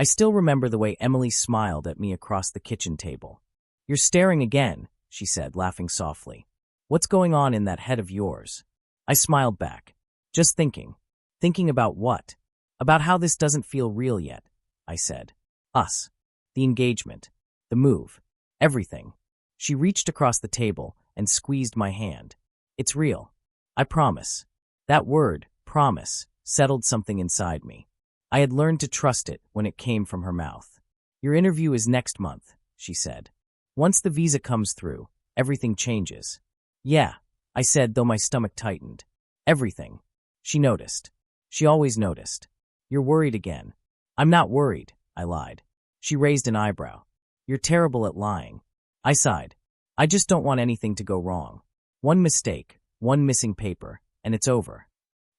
I still remember the way Emily smiled at me across the kitchen table. "You're staring again," she said, laughing softly. "What's going on in that head of yours?" I smiled back. "Just thinking." "Thinking about what?" "About how this doesn't feel real yet," I said. "Us. The engagement. The move. Everything." She reached across the table and squeezed my hand. "It's real. I promise." That word, promise, settled something inside me. I had learned to trust it when it came from her mouth. "Your interview is next month," she said. "Once the visa comes through, everything changes." "Yeah," I said, though my stomach tightened. "Everything." She noticed. She always noticed. "You're worried again." "I'm not worried," I lied. She raised an eyebrow. "You're terrible at lying." I sighed. "I just don't want anything to go wrong. One mistake, one missing paper, and it's over."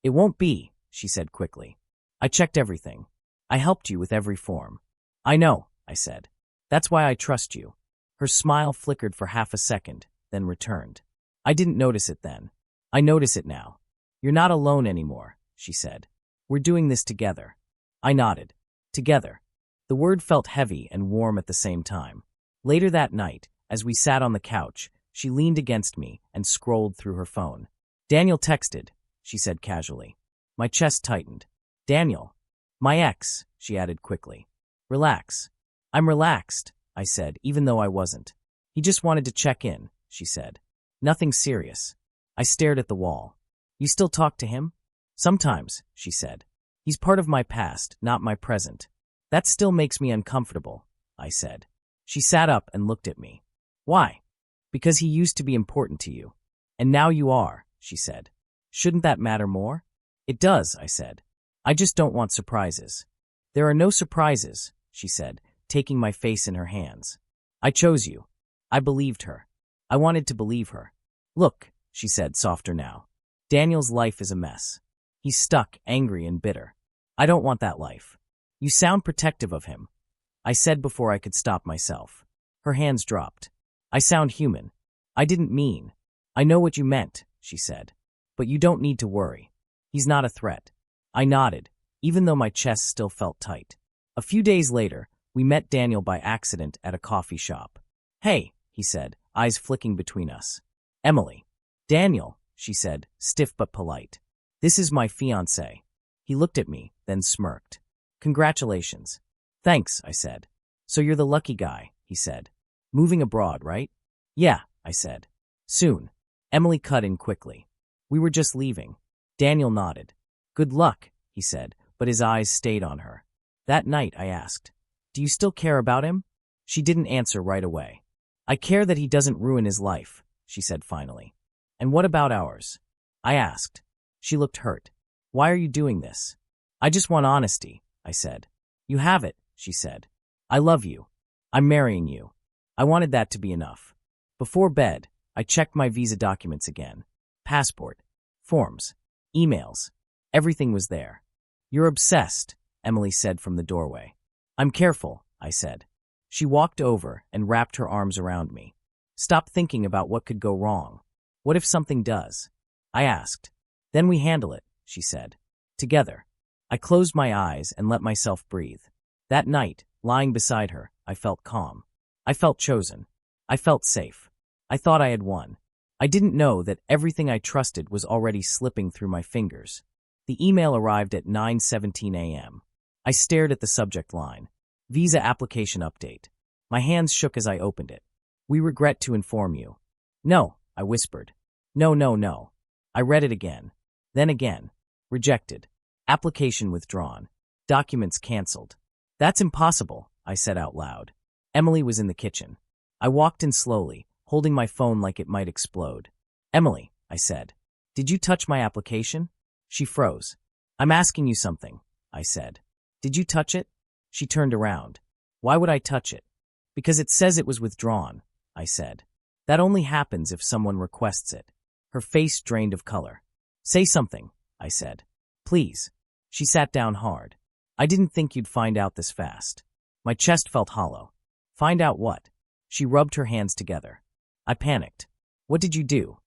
"It won't be," she said quickly. "I checked everything. I helped you with every form." "I know," I said. "That's why I trust you." Her smile flickered for half a second, then returned. "I didn't notice it then. I notice it now." "You're not alone anymore," she said. "We're doing this together." I nodded. Together. The word felt heavy and warm at the same time. Later that night, as we sat on the couch, she leaned against me and scrolled through her phone. "Daniel texted," she said casually. My chest tightened. "Daniel." "My ex," she added quickly. "Relax." "I'm relaxed," I said, even though I wasn't. "He just wanted to check in," she said. "Nothing serious." I stared at the wall. "You still talk to him?" "Sometimes," she said. "He's part of my past, not my present." "That still makes me uncomfortable," I said. She sat up and looked at me. "Why?" "Because he used to be important to you. And now you are," she said. "Shouldn't that matter more?" "It does," I said. "I just don't want surprises." "There are no surprises," she said, taking my face in her hands. "I chose you." I believed her. I wanted to believe her. "Look," she said, softer now. "Daniel's life is a mess. He's stuck, angry and bitter. I don't want that life." "You sound protective of him," I said before I could stop myself. Her hands dropped. "I sound human." "I didn't mean." "I know what you meant," she said. "But you don't need to worry. He's not a threat." I nodded, even though my chest still felt tight. A few days later, we met Daniel by accident at a coffee shop. "Hey," he said, eyes flicking between us. "Emily." "Daniel," she said, stiff but polite. "This is my fiancée." He looked at me, then smirked. "Congratulations." "Thanks," I said. "So you're the lucky guy," he said. "Moving abroad, right?" "Yeah," I said. "Soon." Emily cut in quickly. "We were just leaving." Daniel nodded. "Good luck," he said, but his eyes stayed on her. That night, I asked, "Do you still care about him?" She didn't answer right away. "I care that he doesn't ruin his life," she said finally. "And what about ours?" I asked. She looked hurt. "Why are you doing this?" "I just want honesty," I said. "You have it," she said. "I love you. I'm marrying you." I wanted that to be enough. Before bed, I checked my visa documents again. Passport, forms, emails. Everything was there. "You're obsessed," Emily said from the doorway. "I'm careful," I said. She walked over and wrapped her arms around me. "Stop thinking about what could go wrong. What if something does?" I asked. "Then we handle it," she said. "Together." I closed my eyes and let myself breathe. That night, lying beside her, I felt calm. I felt chosen. I felt safe. I thought I had won. I didn't know that everything I trusted was already slipping through my fingers. The email arrived at 9:17 a.m. I stared at the subject line. Visa application update. My hands shook as I opened it. "We regret to inform you." "No," I whispered. "No, no, no." I read it again. Then again. Rejected. Application withdrawn. Documents canceled. "That's impossible," I said out loud. Emily was in the kitchen. I walked in slowly, holding my phone like it might explode. "Emily," I said, "did you touch my application?" She froze. "I'm asking you something," I said. "Did you touch it?" She turned around. "Why would I touch it?" "Because it says it was withdrawn," I said. "That only happens if someone requests it." Her face drained of color. "Say something," I said. "Please." She sat down hard. "I didn't think you'd find out this fast." My chest felt hollow. "Find out what?" She rubbed her hands together. I panicked. "What did you do?"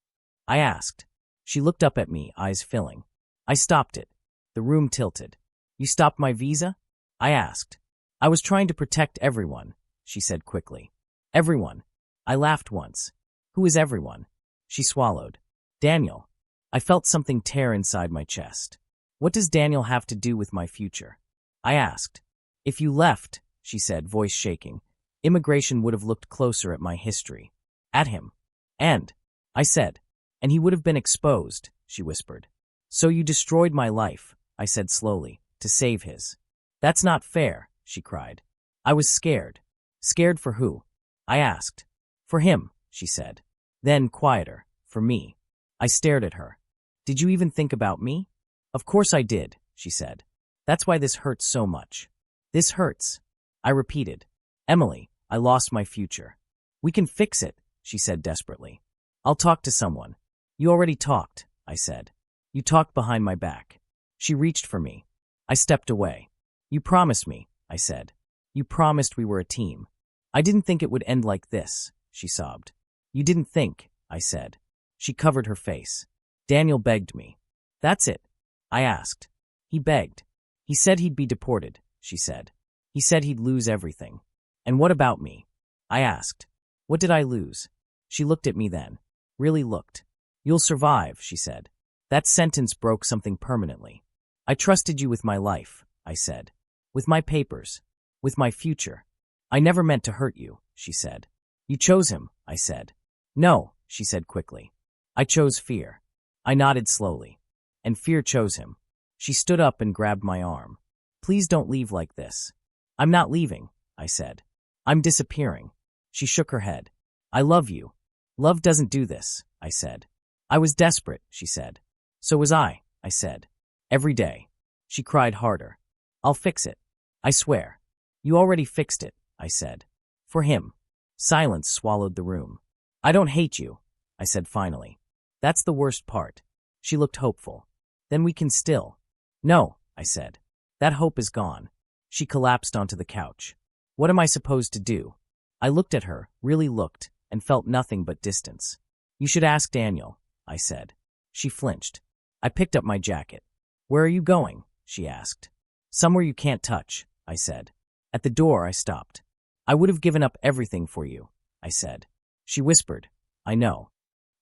I asked. She looked up at me, eyes filling. I stopped it. The room tilted. "You stopped my visa?" I asked. I was trying to protect everyone, she said quickly. Everyone. I laughed once. Who is everyone? She swallowed. Daniel. I felt something tear inside my chest. What does Daniel have to do with my future? I asked. If you left, she said, voice shaking, immigration would have looked closer at my history. At him. And, I said, and he would have been exposed, she whispered. So you destroyed my life, I said slowly, to save his. That's not fair, she cried. I was scared. Scared for who? I asked. For him, she said. Then, quieter, for me. I stared at her. Did you even think about me? Of course I did, she said. That's why this hurts so much. This hurts. I repeated. Emily, I lost my future. We can fix it, she said desperately. I'll talk to someone. You already talked, I said. You talked behind my back. She reached for me. I stepped away. You promised me, I said. You promised we were a team. I didn't think it would end like this, she sobbed. You didn't think, I said. She covered her face. Daniel begged me. That's it, I asked. He begged. He said he'd be deported, she said. He said he'd lose everything. And what about me? I asked. What did I lose? She looked at me then. Really looked. You'll survive, she said. That sentence broke something permanently. I trusted you with my life, I said. With my papers. With my future. I never meant to hurt you, she said. You chose him, I said. No, she said quickly. I chose fear. I nodded slowly. And fear chose him. She stood up and grabbed my arm. Please don't leave like this. I'm not leaving, I said. I'm disappearing. She shook her head. I love you. Love doesn't do this, I said. I was desperate, she said. So was I said. Every day. She cried harder. I'll fix it. I swear. You already fixed it, I said. For him. Silence swallowed the room. I don't hate you, I said finally. That's the worst part. She looked hopeful. Then we can still. No, I said. That hope is gone. She collapsed onto the couch. What am I supposed to do? I looked at her, really looked, and felt nothing but distance. You should ask Daniel, I said. She flinched. I picked up my jacket. Where are you going? She asked. Somewhere you can't touch, I said. At the door, I stopped. I would have given up everything for you, I said. She whispered. I know.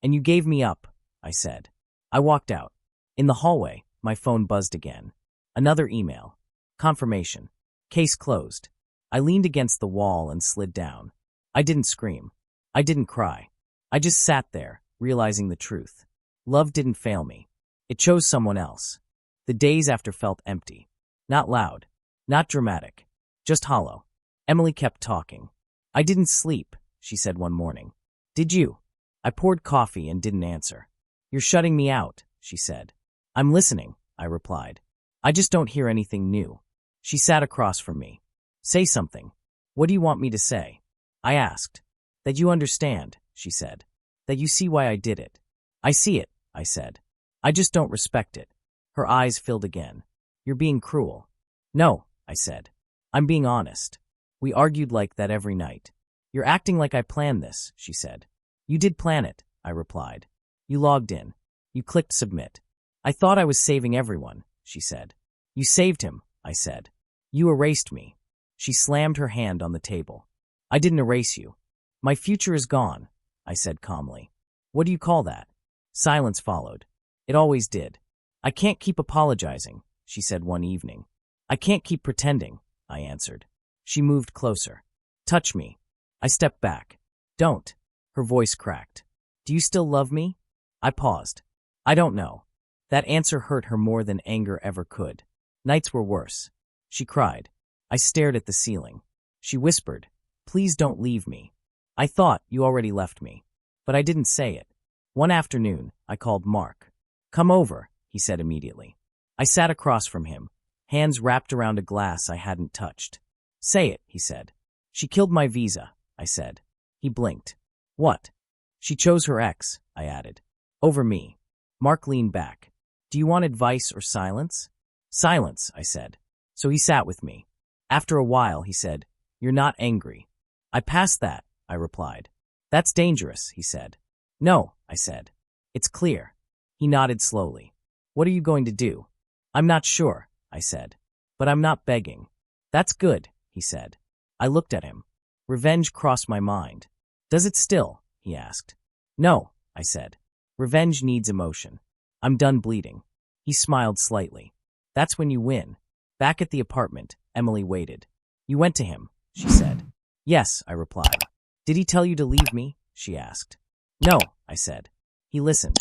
And you gave me up, I said. I walked out. In the hallway, my phone buzzed again. Another email. Confirmation. Case closed. I leaned against the wall and slid down. I didn't scream. I didn't cry. I just sat there, realizing the truth. Love didn't fail me. It chose someone else. The days after felt empty. Not loud. Not dramatic. Just hollow. Emily kept talking. I didn't sleep, she said one morning. Did you? I poured coffee and didn't answer. You're shutting me out, she said. I'm listening, I replied. I just don't hear anything new. She sat across from me. Say something. What do you want me to say? I asked. That you understand, she said. That you see why I did it. I see it, I said. I just don't respect it. Her eyes filled again. You're being cruel. No, I said. I'm being honest. We argued like that every night. You're acting like I planned this, she said. You did plan it, I replied. You logged in. You clicked submit. I thought I was saving everyone, she said. You saved him, I said. You erased me. She slammed her hand on the table. I didn't erase you. My future is gone, I said calmly. What do you call that? Silence followed. It always did. I can't keep apologizing, she said one evening. I can't keep pretending, I answered. She moved closer. Touch me. I stepped back. Don't. Her voice cracked. Do you still love me? I paused. I don't know. That answer hurt her more than anger ever could. Nights were worse. She cried. I stared at the ceiling. She whispered, please don't leave me. I thought you already left me. But I didn't say it. One afternoon, I called Mark. Come over, he said immediately. I sat across from him, hands wrapped around a glass I hadn't touched. Say it, he said. She killed my visa, I said. He blinked. What? She chose her ex, I added. Over me. Mark leaned back. Do you want advice or silence? Silence, I said. So he sat with me. After a while, he said, you're not angry. I passed that, I replied. That's dangerous, he said. No, I said. It's clear. He nodded slowly. What are you going to do? I'm not sure, I said. But I'm not begging. That's good, he said. I looked at him. Revenge crossed my mind. Does it still? He asked. No, I said. Revenge needs emotion. I'm done bleeding. He smiled slightly. That's when you win. Back at the apartment, Emily waited. You went to him, she said. Yes, I replied. Did he tell you to leave me? She asked. No, I said. He listened.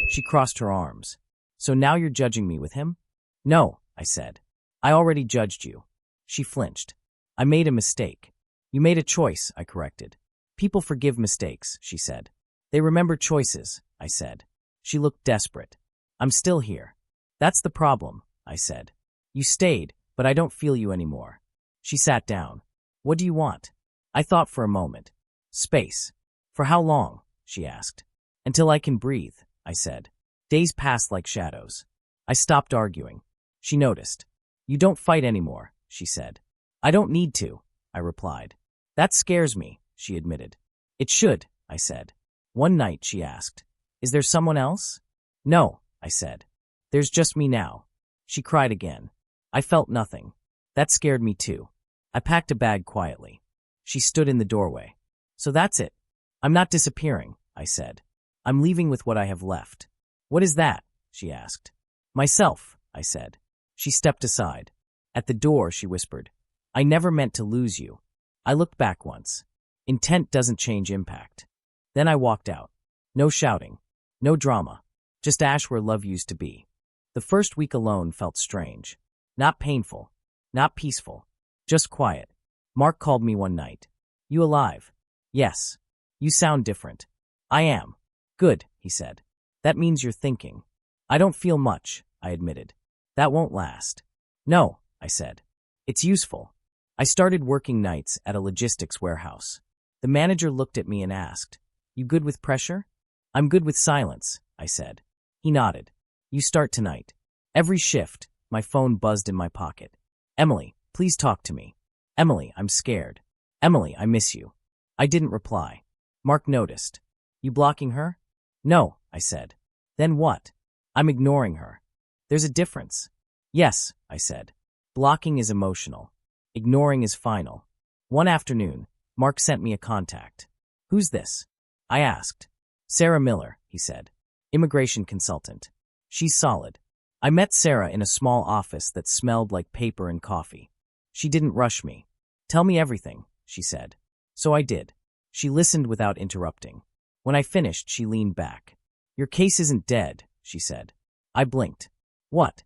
She crossed her arms. So now you're judging me with him? No, I said. I already judged you. She flinched. I made a mistake. You made a choice, I corrected. People forgive mistakes, she said. They remember choices, I said. She looked desperate. I'm still here. That's the problem, I said. You stayed, but I don't feel you anymore. She sat down. What do you want? I thought for a moment. Space. For how long? She asked. Until I can breathe, I said. Days passed like shadows. I stopped arguing. She noticed. You don't fight anymore, she said. I don't need to, I replied. That scares me, she admitted. It should, I said. One night, she asked. Is there someone else? No, I said. There's just me now. She cried again. I felt nothing. That scared me too. I packed a bag quietly. She stood in the doorway. So that's it. I'm not disappearing, I said. I'm leaving with what I have left. What is that? She asked. Myself, I said. She stepped aside. At the door, she whispered. I never meant to lose you. I looked back once. Intent doesn't change impact. Then I walked out. No shouting. No drama. Just ash where love used to be. The first week alone felt strange. Not painful. Not peaceful. Just quiet. Mark called me one night. You alive? Yes. You sound different. I am. Good, he said. That means you're thinking. I don't feel much, I admitted. That won't last. No, I said. It's useful. I started working nights at a logistics warehouse. The manager looked at me and asked, You good with pressure? I'm good with silence, I said. He nodded. You start tonight. Every shift, my phone buzzed in my pocket. Emily, please talk to me. Emily, I'm scared. Emily, I miss you. I didn't reply. Mark noticed. You blocking her? No, I said. Then what? I'm ignoring her. There's a difference. Yes, I said. Blocking is emotional. Ignoring is final. One afternoon, Mark sent me a contact. Who's this? I asked. Sarah Miller, he said. Immigration consultant. She's solid. I met Sarah in a small office that smelled like paper and coffee. She didn't rush me. Tell me everything, she said. So I did. She listened without interrupting. When I finished, she leaned back. Your case isn't dead, she said. I blinked. What?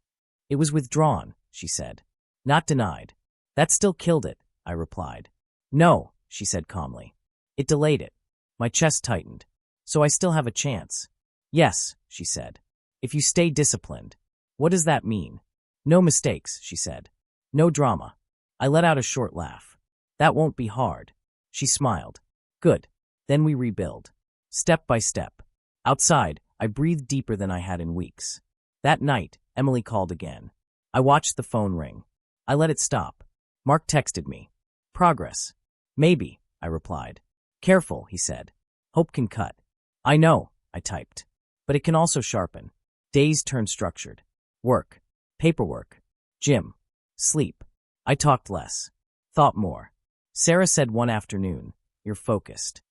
It was withdrawn, she said. Not denied. That still killed it, I replied. No, she said calmly. It delayed it. My chest tightened. So I still have a chance. Yes, she said. If you stay disciplined. What does that mean? No mistakes, she said. No drama. I let out a short laugh. That won't be hard. She smiled. Good. Then we rebuild. Step by step. Outside, I breathed deeper than I had in weeks. That night, Emily called again. I watched the phone ring. I let it stop. Mark texted me. Progress. Maybe, I replied. Careful, he said. Hope can cut. I know, I typed. But it can also sharpen. Days turn structured. Work. Paperwork. Gym. Sleep. I talked less. Thought more. Sarah said one afternoon, You're focused.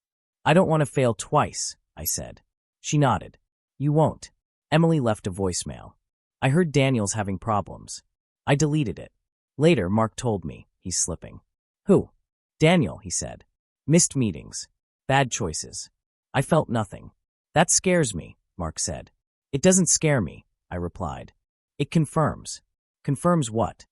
I don't want to fail twice, I said. She nodded. You won't. Emily left a voicemail. I heard Daniel's having problems. I deleted it. Later, Mark told me he's slipping. Who? Daniel, he said. Missed meetings. Bad choices. I felt nothing. That scares me, Mark said. It doesn't scare me, I replied. It confirms. Confirms what?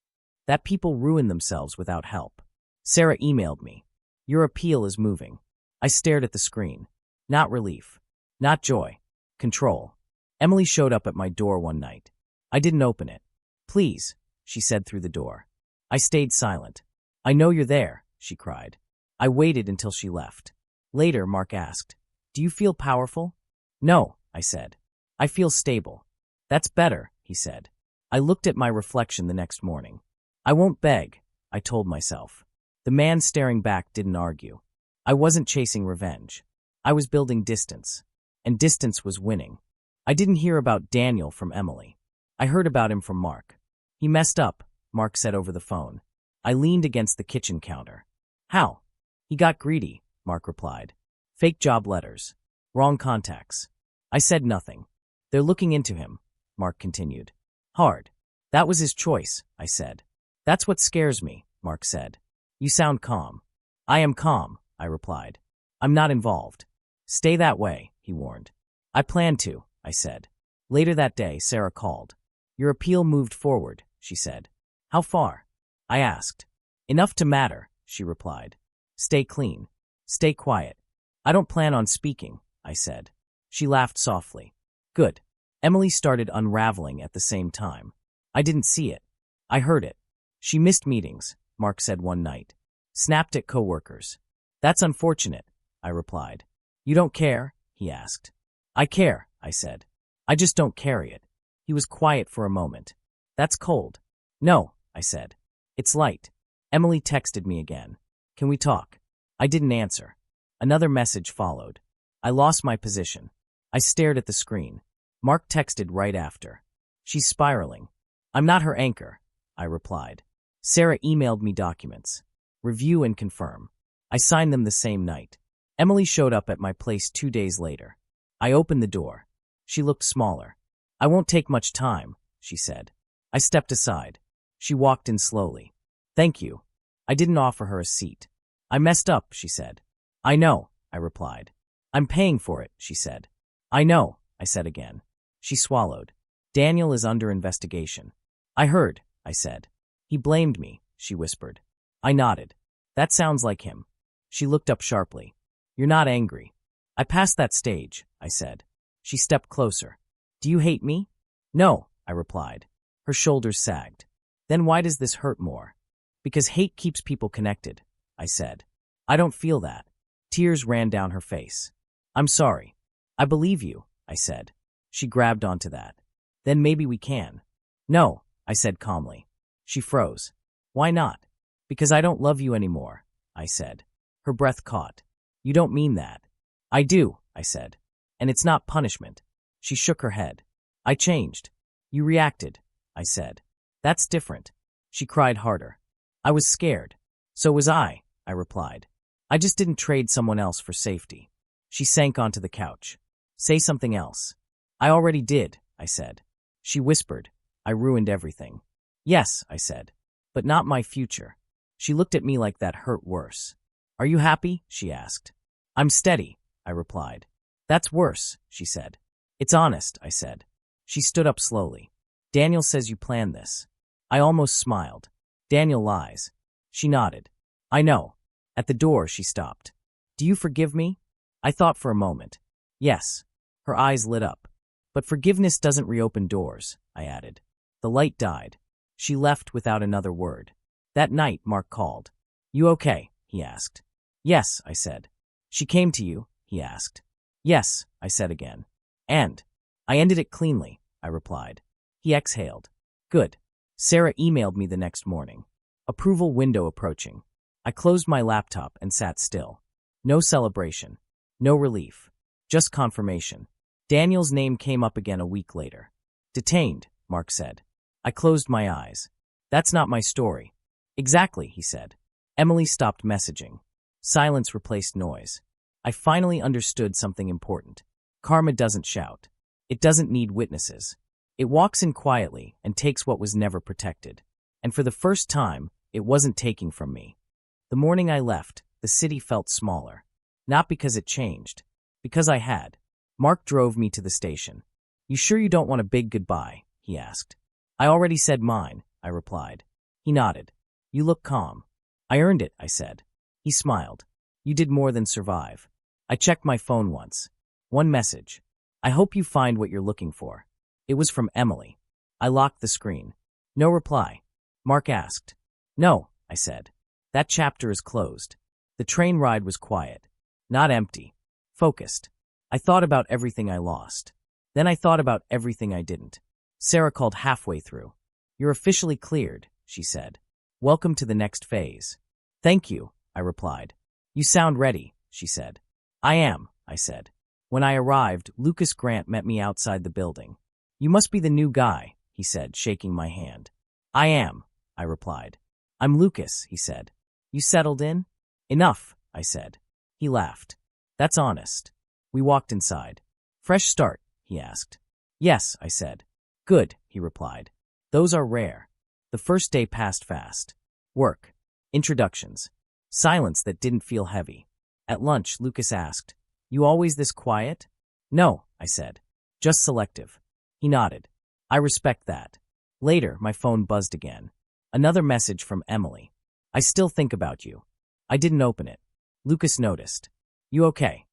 That people ruin themselves without help. Sarah emailed me. Your appeal is moving. I stared at the screen. Not relief. Not joy. Control. Emily showed up at my door one night. I didn't open it. Please, she said through the door. I stayed silent. I know you're there, she cried. I waited until she left. Later, Mark asked, Do you feel powerful? No, I said. I feel stable. That's better, he said. I looked at my reflection the next morning. I won't beg, I told myself. The man staring back didn't argue. I wasn't chasing revenge. I was building distance. And distance was winning. I didn't hear about Daniel from Emily. I heard about him from Mark. He messed up, Mark said over the phone. I leaned against the kitchen counter. How? He got greedy, Mark replied. Fake job letters. Wrong contacts. I said nothing. They're looking into him, Mark continued. Hard. That was his choice, I said. That's what scares me, Mark said. You sound calm. I am calm, I replied. I'm not involved. Stay that way, he warned. I plan to, I said. Later that day, Sarah called. Your appeal moved forward, she said. How far? I asked. Enough to matter, she replied. Stay clean. Stay quiet. I don't plan on speaking, I said. She laughed softly. Good. Emily started unraveling at the same time. I didn't see it. I heard it. She missed meetings, Mark said one night. Snapped at coworkers. That's unfortunate, I replied. You don't care? He asked. I care, I said. I just don't carry it. He was quiet for a moment. That's cold. No, I said. It's light. Emily texted me again. Can we talk? I didn't answer. Another message followed. I lost my position. I stared at the screen. Mark texted right after. She's spiraling. I'm not her anchor, I replied. Sarah emailed me documents. Review and confirm. I signed them the same night. Emily showed up at my place 2 days later. I opened the door. She looked smaller. I won't take much time, she said. I stepped aside. She walked in slowly. Thank you. I didn't offer her a seat. I messed up, she said. I know, I replied. I'm paying for it, she said. I know, I said again. She swallowed. Daniel is under investigation. I heard, I said. He blamed me, she whispered. I nodded. That sounds like him. She looked up sharply. You're not angry. I passed that stage, I said. She stepped closer. Do you hate me? No, I replied. Her shoulders sagged. Then why does this hurt more? Because hate keeps people connected, I said. I don't feel that. Tears ran down her face. I'm sorry. I believe you, I said. She grabbed onto that. Then maybe we can. No, I said calmly. She froze. Why not? Because I don't love you anymore, I said. Her breath caught. You don't mean that. I do, I said. And it's not punishment. She shook her head. I changed. You reacted, I said. That's different. She cried harder. I was scared. So was I replied. I just didn't trade someone else for safety. She sank onto the couch. Say something else. I already did, I said. She whispered. I ruined everything. Yes, I said. But not my future. She looked at me like that hurt worse. Are you happy? She asked. I'm steady, I replied. That's worse, she said. It's honest, I said. She stood up slowly. Daniel says you planned this. I almost smiled. Daniel lies. She nodded. I know. At the door, she stopped. Do you forgive me? I thought for a moment. Yes. Her eyes lit up. But forgiveness doesn't reopen doors, I added. The light died. She left without another word. That night, Mark called. You okay? He asked. Yes, I said. She came to you? He asked. Yes, I said again. And? I ended it cleanly, I replied. He exhaled. Good. Sarah emailed me the next morning. Approval window approaching. I closed my laptop and sat still. No celebration. No relief. Just confirmation. Daniel's name came up again a week later. Detained, Mark said. I closed my eyes. That's not my story. Exactly, he said. Emily stopped messaging. Silence replaced noise. I finally understood something important. Karma doesn't shout. It doesn't need witnesses. It walks in quietly and takes what was never protected. And for the first time, it wasn't taking from me. The morning I left, the city felt smaller. Not because it changed. Because I had. Mark drove me to the station. You sure you don't want a big goodbye? He asked. I already said mine, I replied. He nodded. You look calm. I earned it, I said. He smiled. You did more than survive. I checked my phone once. One message. I hope you find what you're looking for. It was from Emily. I locked the screen. No reply. Mark asked. No, I said. That chapter is closed. The train ride was quiet. Not empty. Focused. I thought about everything I lost. Then I thought about everything I didn't. Sarah called halfway through. You're officially cleared, she said. Welcome to the next phase. Thank you, I replied. You sound ready, she said. I am, I said. When I arrived, Lucas Grant met me outside the building. You must be the new guy, he said, shaking my hand. I am, I replied. I'm Lucas, he said. You settled in? Enough, I said. He laughed. That's honest. We walked inside. Fresh start, he asked. Yes, I said. Good, he replied. Those are rare. The first day passed fast. Work. Introductions. Silence that didn't feel heavy. At lunch, Lucas asked, You always this quiet? No, I said. Just selective. He nodded. I respect that. Later, my phone buzzed again. Another message from Emily. I still think about you. I didn't open it. Lucas noticed. You okay?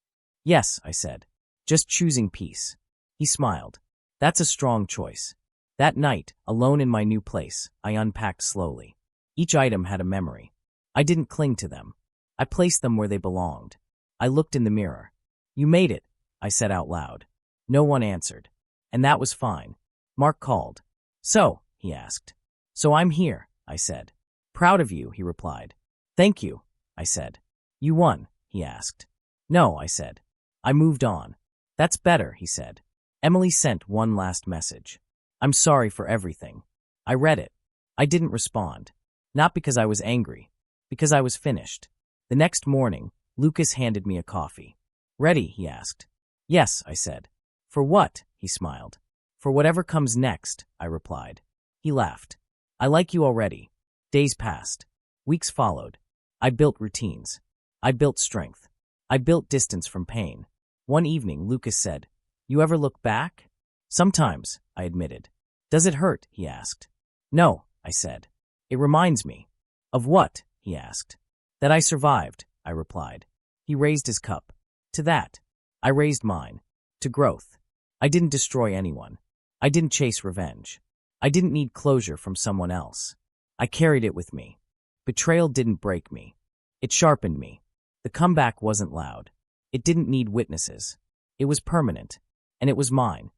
Yes, I said. Just choosing peace. He smiled. That's a strong choice. That night, alone in my new place, I unpacked slowly. Each item had a memory. I didn't cling to them. I placed them where they belonged. I looked in the mirror. You made it, I said out loud. No one answered. And that was fine. Mark called. So, he asked. So I'm here, I said. Proud of you, he replied. Thank you, I said. You won, he asked. No, I said. I moved on. That's better, he said. Emily sent one last message. I'm sorry for everything. I read it. I didn't respond. Not because I was angry. Because I was finished. The next morning, Lucas handed me a coffee. Ready, he asked. Yes, I said. For what? He smiled. For whatever comes next, I replied. He laughed. I like you already. Days passed. Weeks followed. I built routines. I built strength. I built distance from pain. One evening, Lucas said, You ever look back? Sometimes, I admitted. Does it hurt? He asked. No, I said. It reminds me. Of what? He asked. That I survived, I replied. He raised his cup. To that. I raised mine. To growth. I didn't destroy anyone. I didn't chase revenge. I didn't need closure from someone else. I carried it with me. Betrayal didn't break me. It sharpened me. The comeback wasn't loud. It didn't need witnesses. It was permanent. And it was mine.